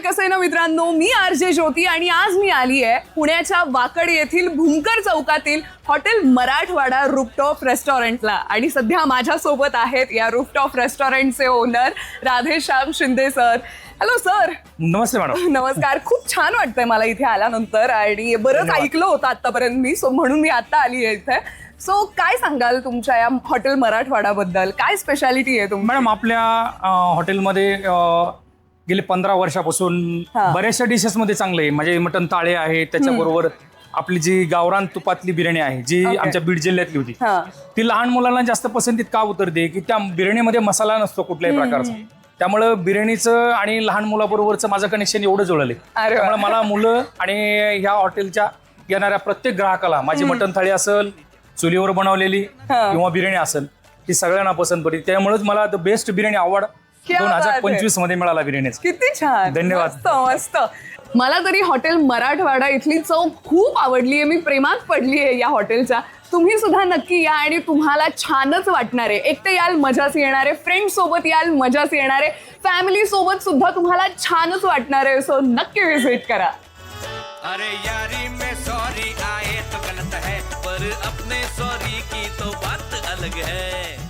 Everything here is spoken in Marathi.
कसं आहे ना मित्रांनो, मी आरजे ज्योती आणि आज मी आली आहे पुण्याच्या वाकड येथील भूमकर चौकातील हॉटेल मराठवाडा रूफटॉप रेस्टॉरंटला आणि सध्या माझ्यासोबत आहेत या रूफटॉप रेस्टॉरंटचे owner Radheshyam Shinde sir. Hello sir. नमस्ते मॅडम. नमस्कार. खूप छान वाटतंय मला इथे आल्यानंतर आणि बरंच ऐकलं होतं आतापर्यंत मी, सो म्हणून मी आता आली आहे इथे. सो काय सांगाल तुमच्या या हॉटेल मराठवाडा बद्दल, काय स्पेशालिटी आहे तुमची? मॅडम आपल्या हॉटेलमध्ये गेले 15 वर्षापासून बऱ्याचशा डिशेस मध्ये चांगले आहे. म्हणजे मटन ताळे आहे, त्याच्याबरोबर आपली जी गावरान तुपातली बिर्याणी आहे जी आमच्या बीड जिल्ह्यातली होती, ती लहान मुलांना जास्त पसंतीत का उतरते की त्या बिर्याणीमध्ये मसाला नसतो कुठल्याही प्रकारचा. त्यामुळे बिर्याणीचं आणि लहान मुलाबरोबरचं माझं कनेक्शन एवढं जुळले. त्यामुळे मला मुलं आणि ह्या हॉटेलच्या येणाऱ्या प्रत्येक ग्राहकाला माझी मटन थाळी असेल, चुलीवर बनवलेली किंवा बिर्याणी असेल, ती सगळ्यांना पसंत पडली. त्यामुळेच मला द बेस्ट बिर्याणी अवॉर्ड 2025 मध्ये मिळाला बिर्याणीचा. किती छान, धन्यवाद. मस्त मस्त. मला तरी हॉटेल मराठवाडा इथली चव खूप आवडली आहे, मी प्रेमात पडली आहे या हॉटेलच्या. तुम्ही सुद्धा नक्की या आणि तुम्हाला छानच वाटणार आहे. एकटे याल मजाच येणार आहे, फ्रेंड सोबत याल मजाच येणार आहे, फॅमिली सोबत सुद्धा तुम्हाला छानच वाटणार आहे. सो नक्की विजिट करा. अरे यारी में सॉरी आए तो गलत है, पर अपने सॉरी की तो बात अलग है.